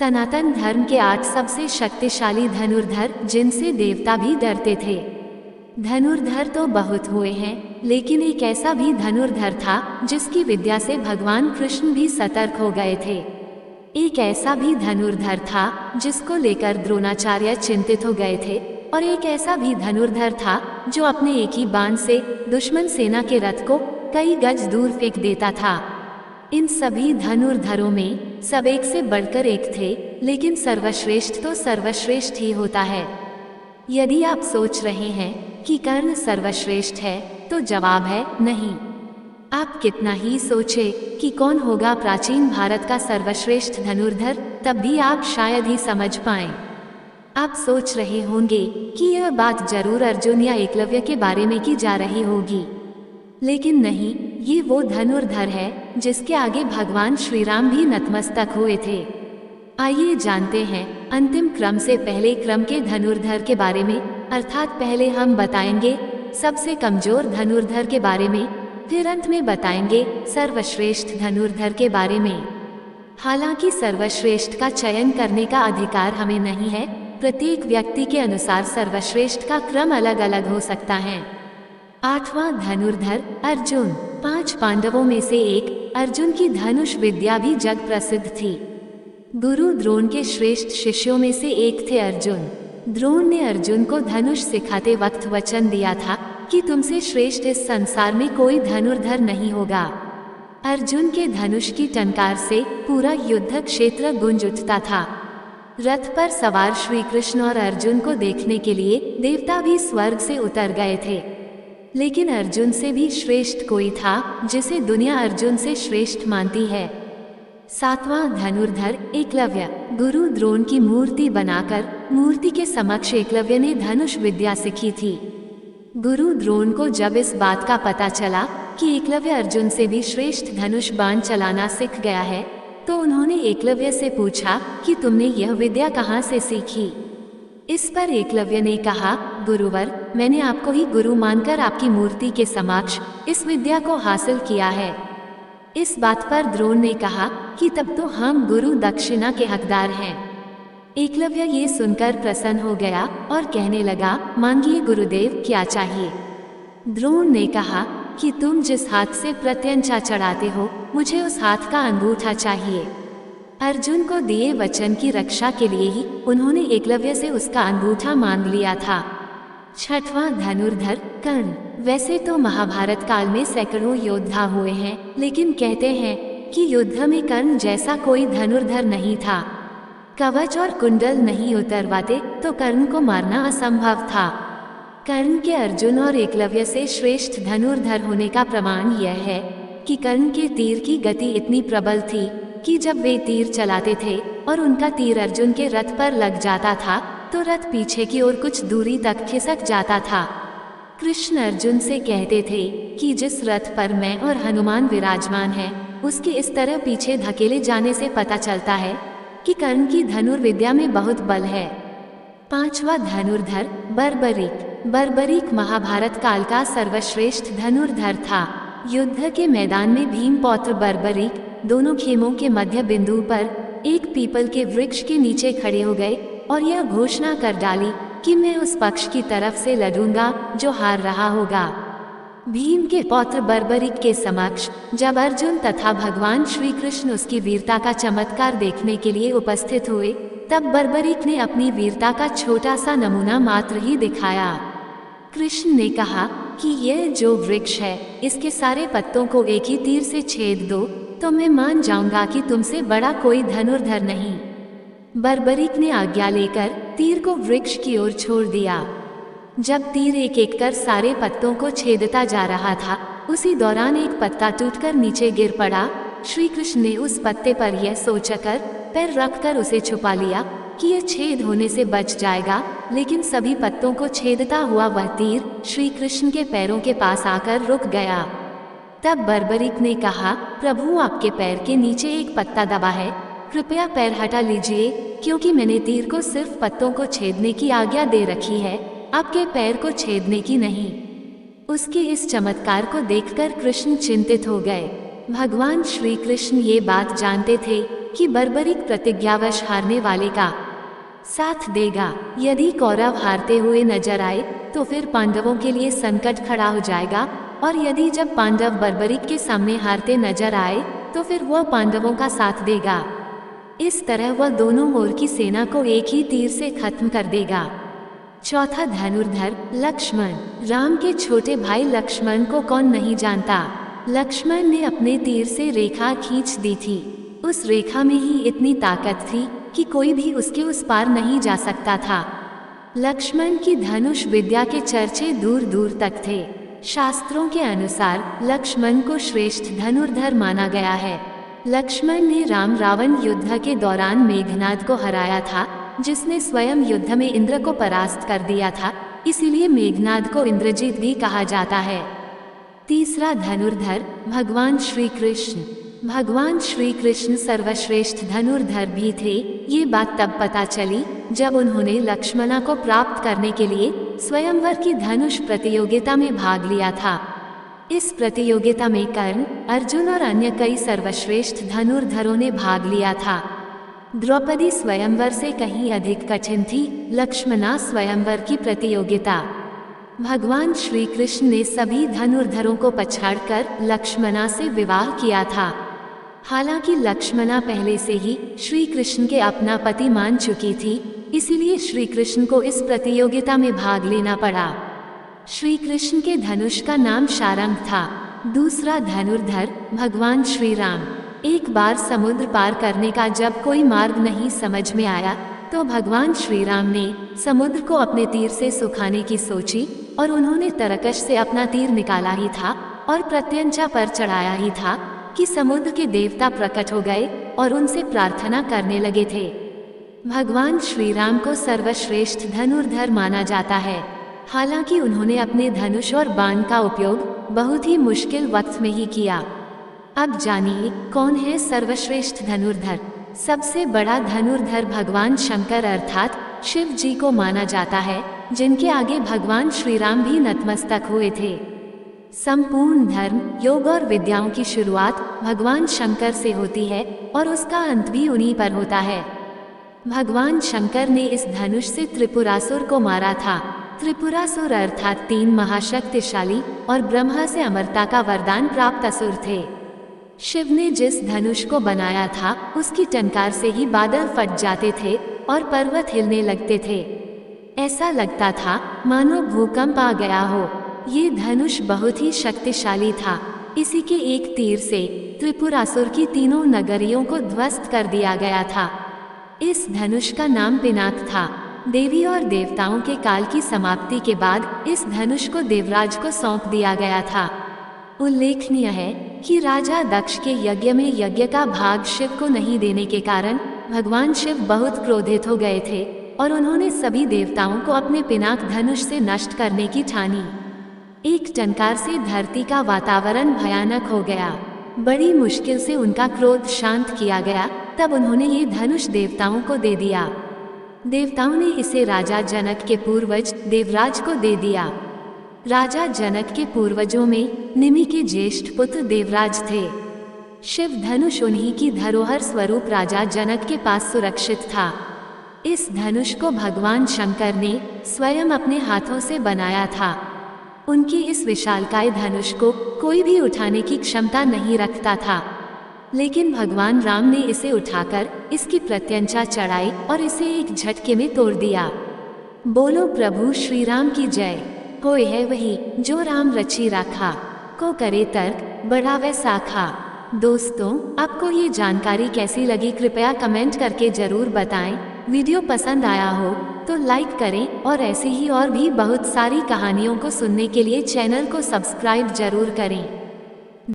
सनातन धर्म के 8 सबसे शक्तिशाली धनुर्धर जिनसे देवता भी डरते थे। धनुर्धर तो बहुत हुए हैं, लेकिन एक ऐसा भी धनुर्धर था जिसकी विद्या से भगवान कृष्ण भी सतर्क हो गए थे। एक ऐसा भी धनुर्धर था जिसको लेकर द्रोणाचार्य चिंतित हो गए थे, और एक ऐसा भी धनुर्धर था जो अपने एक ही बाण से दुश्मन सेना के रथ को कई गज दूर फेंक देता था। इन सभी धनुर्धरों में सब एक से बढ़कर एक थे, लेकिन सर्वश्रेष्ठ तो सर्वश्रेष्ठ ही होता है। यदि आप सोच रहे हैं कि कर्ण सर्वश्रेष्ठ है, तो जवाब है नहीं। आप कितना ही सोचे कि कौन होगा प्राचीन भारत का सर्वश्रेष्ठ धनुर्धर, तब भी आप शायद ही समझ पाएं। आप सोच रहे होंगे कि यह बात जरूर अर्जुन या एकलव्य के बारे में की जा रही होगी, लेकिन नहीं, ये वो धनुर्धर है जिसके आगे भगवान श्री राम भी नतमस्तक हुए थे। आइए जानते हैं अंतिम क्रम से पहले क्रम के धनुर्धर के बारे में, अर्थात पहले हम बताएंगे सबसे कमजोर धनुर्धर के बारे में, फिर अंत में बताएंगे सर्वश्रेष्ठ धनुर्धर के बारे में। हालांकि सर्वश्रेष्ठ का चयन करने का अधिकार हमें नहीं है, प्रत्येक व्यक्ति के अनुसार सर्वश्रेष्ठ का क्रम अलग अलग हो सकता है। 8वां धनुर्धर अर्जुन। 5 पांडवों में से एक अर्जुन की धनुष विद्या भी जग प्रसिद्ध थी। गुरु द्रोण के श्रेष्ठ शिष्यों में से एक थे अर्जुन। द्रोण ने अर्जुन को धनुष सिखाते वक्त वचन दिया था कि तुमसे श्रेष्ठ इस संसार में कोई धनुर्धर नहीं होगा। अर्जुन के धनुष की टंकार से पूरा युद्ध क्षेत्र गूंज उठता था। रथ पर सवार श्री कृष्ण और अर्जुन को देखने के लिए देवता भी स्वर्ग से उतर गए थे, लेकिन अर्जुन से भी श्रेष्ठ कोई था जिसे दुनिया अर्जुन से श्रेष्ठ मानती है। 7वां धनुर्धर एकलव्य। गुरु द्रोण की मूर्ति बनाकर मूर्ति के समक्ष एकलव्य ने धनुष विद्या सीखी थी। गुरु द्रोण को जब इस बात का पता चला कि एकलव्य अर्जुन से भी श्रेष्ठ धनुष बाण चलाना सीख गया है, तो उन्होंने एकलव्य से पूछा कि तुमने यह विद्या कहाँ से सीखी। इस पर एकलव्य ने कहा, गुरुवर, मैंने आपको ही गुरु मानकर आपकी मूर्ति के समक्ष इस विद्या को हासिल किया है। इस बात पर द्रोण ने कहा कि तब तो हम गुरु दक्षिणा के हकदार हैं। एकलव्य ये सुनकर प्रसन्न हो गया और कहने लगा, मांगिए गुरुदेव, क्या चाहिए। द्रोण ने कहा कि तुम जिस हाथ से प्रत्यंचा चढ़ाते हो, मुझे उस हाथ का अंगूठा चाहिए। अर्जुन को दिए वचन की रक्षा के लिए ही उन्होंने एकलव्य से उसका अंगूठा मांग लिया था। 6वां धनुर्धर कर्ण। वैसे तो महाभारत काल में सैकड़ों योद्धा हुए हैं, लेकिन कहते हैं कि युद्ध में कर्ण जैसा कोई धनुर्धर नहीं था। कवच और कुंडल नहीं उतरवाते तो कर्ण को मारना असंभव था। कर्ण के अर्जुन और एकलव्य से श्रेष्ठ धनुर्धर होने का प्रमाण यह है कि कर्ण के तीर की गति इतनी प्रबल थी कि जब वे तीर चलाते थे और उनका तीर अर्जुन के रथ पर लग जाता था, तो रथ पीछे की ओर कुछ दूरी तक खिसक जाता था। कृष्ण अर्जुन से कहते थे कि जिस रथ पर मैं और हनुमान विराजमान हैं, उसके इस तरह पीछे धकेले जाने से पता चलता है कि कर्ण की धनुर्विद्या में बहुत बल है। 5वां धनुर्धर बर्बरीक। बर्बरीक महाभारत काल का सर्वश्रेष्ठ धनुर्धर था। युद्ध के मैदान में भीम पौत्र बर्बरीक दोनों खेमों के मध्य बिंदु पर एक पीपल के वृक्ष के नीचे खड़े हो गए और यह घोषणा कर डाली कि मैं उस पक्ष की तरफ से लड़ूंगा जो हार रहा होगा। भीम के पौत्र बर्बरीक के समक्ष जब अर्जुन तथा भगवान श्री कृष्ण उसकी वीरता का चमत्कार देखने के लिए उपस्थित हुए, तब बर्बरीक ने अपनी वीरता का छोटा सा नमूना मात्र ही दिखाया। कृष्ण ने कहा कि यह जो वृक्ष है, इसके सारे पत्तों को एक ही तीर से छेद दो तो मैं मान जाऊंगा कि तुमसे बड़ा कोई धनुर्धर नहीं। बर्बरीक ने आज्ञा लेकर तीर को वृक्ष की ओर छोड़ दिया। जब तीर एक एक कर सारे पत्तों को छेदता जा रहा था, उसी दौरान एक पत्ता टूटकर नीचे गिर पड़ा। श्री कृष्ण ने उस पत्ते पर यह सोचकर पैर रखकर उसे छुपा लिया कि यह छेद होने से बच जाएगा, लेकिन सभी पत्तों को छेदता हुआ वह तीर श्री कृष्ण के पैरों के पास आकर रुक गया। तब बर्बरीक ने कहा, प्रभु, आपके पैर के नीचे एक पत्ता दबा है, कृपया पैर हटा लीजिए, क्योंकि मैंने तीर को सिर्फ पत्तों को छेदने की आज्ञा दे रखी है, आपके पैर को छेदने की नहीं। उसके इस चमत्कार को देखकर कृष्ण चिंतित हो गए। भगवान श्री कृष्ण ये बात जानते थे कि बर्बरीक प्रतिज्ञावश हारने वाले का साथ देगा। यदि कौरव हारते हुए नजर आए तो फिर पांडवों के लिए संकट खड़ा हो जाएगा, और यदि जब पांडव बर्बरीक के सामने हारते नजर आए तो फिर वह पांडवों का साथ देगा। इस तरह वह दोनों ओर की सेना को एक ही तीर से खत्म कर देगा। चौथा, धनुर्धर लक्ष्मण। राम के छोटे भाई लक्ष्मण को कौन नहीं जानता। लक्ष्मण ने अपने तीर से रेखा खींच दी थी। उस रेखा में ही इतनी ताकत थी कि कोई भी उसके उस पार नहीं जा सकता था। लक्ष्मण की धनुष विद्या के चर्चे दूर दूर तक थे। शास्त्रों के अनुसार लक्ष्मण को श्रेष्ठ धनुर्धर माना गया है। लक्ष्मण ने राम रावण युद्ध के दौरान मेघनाद को हराया था, जिसने स्वयं युद्ध में इंद्र को परास्त कर दिया था, इसीलिए मेघनाद को इंद्रजीत भी कहा जाता है। तीसरा, धनुर्धर भगवान श्री कृष्ण। भगवान श्री कृष्ण सर्वश्रेष्ठ धनुर्धर भी थे। ये बात तब पता चली जब उन्होंने लक्ष्मणा को प्राप्त करने के लिए स्वयंवर की धनुष प्रतियोगिता में भाग लिया था। इस प्रतियोगिता में कर्ण, अर्जुन और अन्य कई सर्वश्रेष्ठ धनुर्धरों ने भाग लिया था। द्रौपदी स्वयंवर से कहीं अधिक कठिन थी लक्ष्मणा स्वयंवर की प्रतियोगिता। भगवान श्री कृष्ण ने सभी धनुर्धरों को पछाड़कर लक्ष्मणा से विवाह किया था। हालांकि लक्ष्मणा पहले से ही श्री कृष्ण के अपना पति मान चुकी थी, इसीलिए श्री कृष्ण को इस प्रतियोगिता में भाग लेना पड़ा। श्री कृष्ण के धनुष का नाम शारंग था। दूसरा, धनुर्धर भगवान श्री राम। एक बार समुद्र पार करने का जब कोई मार्ग नहीं समझ में आया तो भगवान श्री राम ने समुद्र को अपने तीर से सुखाने की सोची, और उन्होंने तरकश से अपना तीर निकाला ही था और प्रत्यंचा पर चढ़ाया ही था कि समुद्र के देवता प्रकट हो गए और उनसे प्रार्थना करने लगे थे। भगवान श्री राम को सर्वश्रेष्ठ धनुर्धर माना जाता है। हालांकि उन्होंने अपने धनुष और बाण का उपयोग बहुत ही मुश्किल वक्त में ही किया। अब जानिए कौन है सर्वश्रेष्ठ धनुर्धर। सबसे बड़ा धनुर्धर भगवान शंकर अर्थात शिव जी को माना जाता है, जिनके आगे भगवान श्री राम भी नतमस्तक हुए थे। संपूर्ण धर्म, योग और विद्याओं की शुरुआत भगवान शंकर से होती है और उसका अंत भी उन्हीं पर होता है। भगवान शंकर ने इस धनुष से त्रिपुरासुर को मारा था। त्रिपुरासुर अर्थात 3 महाशक्तिशाली और ब्रह्मा से अमरता का वरदान प्राप्त असुर थे। शिव ने जिस धनुष को बनाया था उसकी टंकार से ही बादल फट जाते थे और पर्वत हिलने लगते थे। ऐसा लगता था मानो भूकंप आ गया हो। ये धनुष बहुत ही शक्तिशाली था। इसी के एक तीर से त्रिपुरासुर की 3 नगरियों को ध्वस्त कर दिया गया था। इस धनुष का नाम पिनाक था। देवी और देवताओं के काल की समाप्ति के बाद इस धनुष को देवराज को सौंप दिया गया था। उल्लेखनीय है कि राजा दक्ष के यज्ञ में यज्ञ का भाग शिव को नहीं देने के कारण भगवान शिव बहुत क्रोधित हो गए थे और उन्होंने सभी देवताओं को अपने पिनाक धनुष से नष्ट करने की ठानी। एक टंकार से धरती का वातावरण भयानक हो गया। बड़ी मुश्किल से उनका क्रोध शांत किया गया। तब उन्होंने ये धनुष देवताओं को दे दिया। देवताओं ने इसे राजा जनक के पूर्वज देवराज को दे दिया। राजा जनक के पूर्वजों में निमि के ज्येष्ठ पुत्र देवराज थे। शिव धनुष उन्हीं की धरोहर स्वरूप राजा जनक के पास सुरक्षित था। इस धनुष को भगवान शंकर ने स्वयं अपने हाथों से बनाया था। उनकी इस विशालकाय धनुष को कोई भी उठाने की क्षमता नहीं रखता था, लेकिन भगवान राम ने इसे उठाकर इसकी प्रत्यंचा चढ़ाई और इसे एक झटके में तोड़ दिया। बोलो प्रभु श्री राम की जय। कोई है वही जो राम रची राखा, को करे तर्क बढ़ावे साखा। दोस्तों, आपको ये जानकारी कैसी लगी कृपया कमेंट करके जरूर बताएं। वीडियो पसंद आया हो तो लाइक करें और ऐसी ही और भी बहुत सारी कहानियों को सुनने के लिए चैनल को सब्सक्राइब जरूर करें।